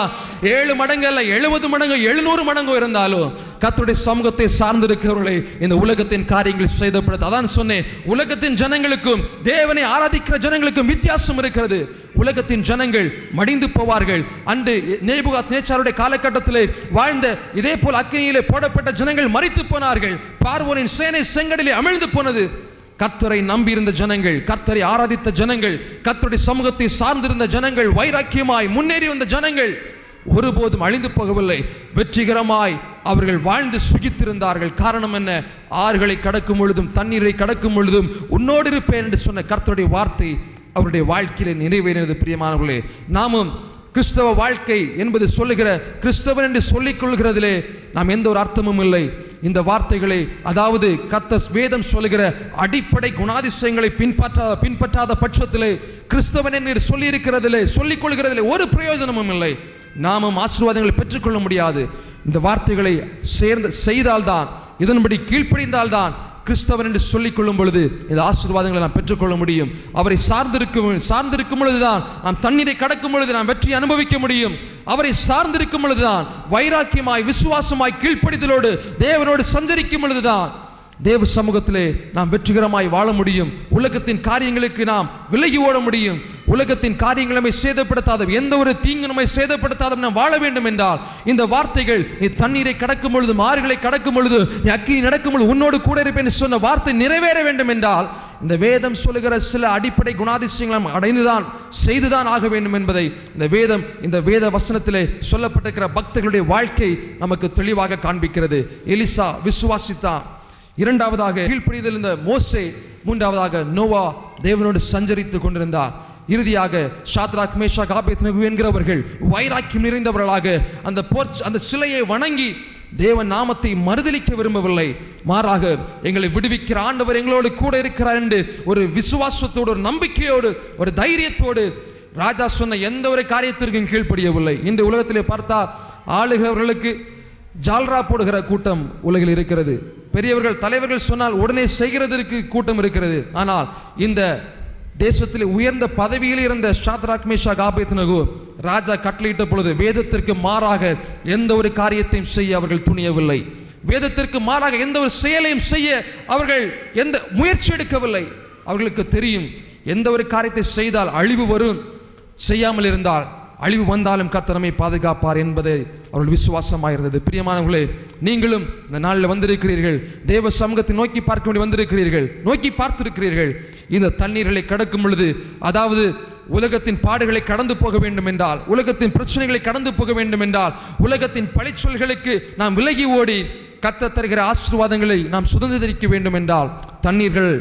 7 மடங்கு அல்ல 70 மடங்கு 700 மடங்கு இருந்தாலும் கர்த்தருடைய சமூகத்தை சார்ந்திருக்கிறவர்களை இந்த உலகத்தின் காரியங்கள் சேதப்படுத்த. அதான் சொன்னேன், உலகத்தின் ஜனங்களுக்கும் தேவனை ஆராதிக்கிற ஜனங்களுக்கும் வித்தியாசம் இருக்கிறது. உலகத்தின் ஜனங்கள் மடிந்து போவார்கள். அன்று நேபுகாத்நேச்சாருடைய காலகட்டத்திலே வாழ்ந்த இதே போல் அக்கினியிலே போடப்பட்ட ஜனங்கள் மரித்து போனார்கள். பார்வோனின் சேனை செங்கடலிலே அமிழ்ந்து போனது. கர்த்தரை நம்பியிருந்த ஜனங்கள், கர்த்தரை ஆராதித்த ஜனங்கள், கர்த்தருடைய சமூகத்தை சார்ந்திருந்த ஜனங்கள், வைராக்கியமாய் முன்னேறி வந்த ஜனங்கள் ஒருபோதும் அழிந்து போகவில்லை. வெற்றிகரமாய் அவர்கள் வாழ்ந்து சுகித்திருந்தார்கள். காரணம் என்ன? ஆறுகளை கடக்கும் பொழுதும் தண்ணீரை கடக்கும் பொழுதும் உன்னோடு இருப்பேன் என்று சொன்ன கர்த்தருடைய வார்த்தை அவருடைய வாழ்க்கையிலே நிறைவேறினது. பிரியமானவர்களே, நாமும் கிறிஸ்தவ வாழ்க்கை என்பது சொல்லுகிற கிறிஸ்தவன் என்று சொல்லிக் கொள்கிறதிலே நாம் எந்த ஒரு அர்த்தமும் இல்லை. இந்த வார்த்தைகளை, அதாவது கர்த்தர் வேதம் சொல்லுகிற அடிப்படை குணாதிசயங்களை பின்பற்றாத பட்சத்திலே கிறிஸ்தவன் என்று சொல்லி இருக்கிறதிலே சொல்லிக் கொள்கிறதிலே ஒரு பிரயோஜனமும் இல்லை. நாமும் ஆசீர்வாதங்களை பெற்றுக்கொள்ள முடியாது. இந்த வார்த்தைகளை செய்தால்தான், இதன்படி கீழ்ப்படிந்தால்தான் கிறிஸ்தவன் என்று சொல்லிக் கொள்ளும் பொழுது இந்த ஆசீர்வாதங்களை நாம் பெற்றுக்கொள்ள முடியும். அவரை சார்ந்திருக்கும் பொழுதுதான் நாம் தண்ணீரை கடக்கும் பொழுது நாம் வெற்றி அனுபவிக்க முடியும். அவரை சார்ந்திருக்கும் பொழுதுதான் வைராக்கியமாய் விசுவாசமாய் கீழ்ப்படிதலோடு தேவனோடு சஞ்சரிக்கும் பொழுதுதான் தேவ சமூகத்திலே நாம் வெற்றிகரமாய் வாழ முடியும். உலகத்தின் காரியங்களுக்கு நாம் விலகி ஓட முடியும். உலகத்தின் காரியங்களை நம்மை சேதப்படுத்தாத, எந்த ஒரு தீங்கு நம்மை சேதப்படுத்தாத நாம் வாழ வேண்டும் என்றால் இந்த வார்த்தைகள், நீ தண்ணீரை கடக்கும் பொழுது, ஆறுகளை கடக்கும் பொழுது, நீ அக்கினி நடக்கும் பொழுது உன்னோடு கூட இருப்பேன் சொன்ன வார்த்தை நிறைவேற வேண்டும் என்றால் இந்த வேதம் சொல்லுகிற சில அடிப்படை குணாதிசயங்களை நாம் அடைந்துதான் செய்துதான் ஆக வேண்டும் என்பதை இந்த வேத வசனத்திலே சொல்லப்பட்டிருக்கிற பக்தர்களுடைய வாழ்க்கை நமக்கு தெளிவாக காண்பிக்கிறது. எலிசா விசுவாசித்தான். இரண்டாவதாக கீழ்ப்படிதல் இருந்த மோசே. மூன்றாவதாக நோவா தேவனோடு சஞ்சரித்து கொண்டிருந்தார். இறுதியாக ஷாத்ராக் மேஷாக் ஆபேத்நேகோ என்கிறவர்கள் வைராக்கியம் நிறைந்தவர்களாக அந்த சிலையை வணங்கி தேவன் நாமத்தை மறுதலிக்க விரும்பவில்லை. மாறாக எங்களை விடுவிக்கிற ஆண்டவர் எங்களோடு கூட இருக்கிறார் என்று ஒரு விசுவாசத்தோடு, ஒரு நம்பிக்கையோடு, ஒரு தைரியத்தோடு ராஜா சொன்ன எந்த ஒரு காரியத்திற்கும் கீழ்ப்படியவில்லை. இன்று உலகத்திலே பார்த்தா ஆளுகிறவர்களுக்கு ஜால்ரா போடுகிற கூட்டம் உலகில் இருக்கிறது. பெரியவர்கள் தலைவர்கள் சொன்னால் உடனே செய்கிறதற்கு கூட்டம் இருக்கிறது. ஆனால் இந்த தேசத்தில் உயர்ந்த பதவியில் இருந்த ஷாத்ராக் மேஷாக் ஆபேத்நேகோ ராஜா கட்டளையிட்ட பொழுது வேதத்திற்கு மாறாக எந்த ஒரு காரியத்தையும் செய்ய அவர்கள் துணியவில்லை. வேதத்திற்கு மாறாக எந்த ஒரு செயலையும் செய்ய அவர்கள் எந்த முயற்சி எடுக்கவில்லை. அவர்களுக்கு தெரியும், எந்த ஒரு காரியத்தை செய்தால் அழிவு வரும், செய்யாமல் இருந்தால் அழிவு வந்தாலும் கர்த்தர் நம்மை பாதுகாப்பார் என்பதை அவர்கள் விசுவாசமாக இருந்தது. பிரியமானவர்களே, நீங்களும் இந்த நாளில் வந்திருக்கிறீர்கள். தேவ சமூகத்தை நோக்கி பார்க்க வேண்டி வந்திருக்கிறீர்கள், நோக்கி பார்த்திருக்கிறீர்கள். இந்த தண்ணீர்களை கடக்கும் பொழுது, அதாவது உலகத்தின் பாடுகளை கடந்து போக வேண்டும் என்றால், உலகத்தின் பிரச்சனைகளை கடந்து போக வேண்டும் என்றால், உலகத்தின் பழிச்சொல்களுக்கு நாம் விலகி ஓடி கர்த்தர் தருகிற ஆசீர்வாதங்களை நாம் சுதந்திரிக்க வேண்டும் என்றால், தண்ணீர்கள்,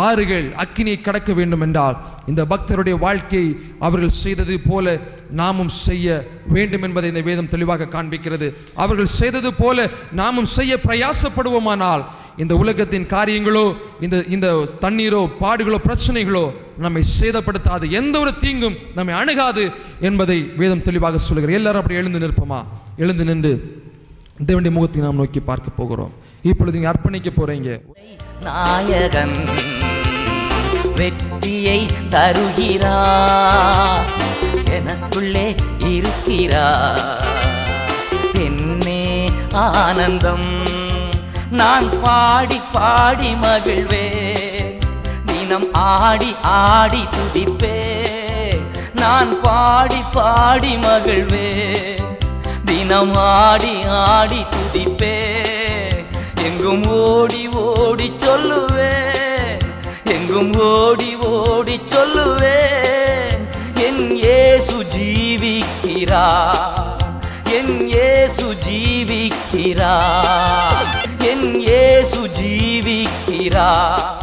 ஆறுகள், அக்கினியை கடக்க வேண்டும் என்றால், இந்த பக்தருடைய வாழ்க்கை அவர்கள் செய்தது போல நாமும் செய்ய வேண்டும் என்பதை இந்த வேதம் தெளிவாக காண்பிக்கிறது. அவர்கள் செய்தது போல நாமும் செய்ய பிரயாசப்படுவோமானால் இந்த உலகத்தின் காரியங்களோ, இந்த தண்ணீரோ, பாடுகளோ, பிரச்சனைகளோ நம்மை சேதப்படுத்தாது, எந்த ஒரு தீங்கும் நம்மை அணுகாது என்பதை வேதம் தெளிவாக சொல்கிறது. எல்லாரும் அப்படி எழுந்து நிற்போமா? எழுந்து நின்று தேவனுடைய முகத்தை நாம் நோக்கி பார்க்க போகிறோம். இப்பொழுது நீங்க அர்ப்பணிக்க போறீங்க. நாயகன் வெற்றியை தருகிறார், எனக்குள்ளே இருக்கிறார். என்னே ஆனந்தம், நான் பாடி பாடி மகிழ்வேன். தினம் ஆடி ஆடி துதிப்பேன். நான் பாடி பாடி மகிழ்வேன். தினம் ஆடி ஆடி துதிப்பேன். எங்கும் ஓடி ஓடி சொல்லுவேன், எங்கும் ஓடி ஓடி சொல்லுவேன். என் இயேசு ஜீவிக்கிறார், என் இயேசு ஜீவிக்கிறார், என் இயேசு ஜீவிக்கிறார்.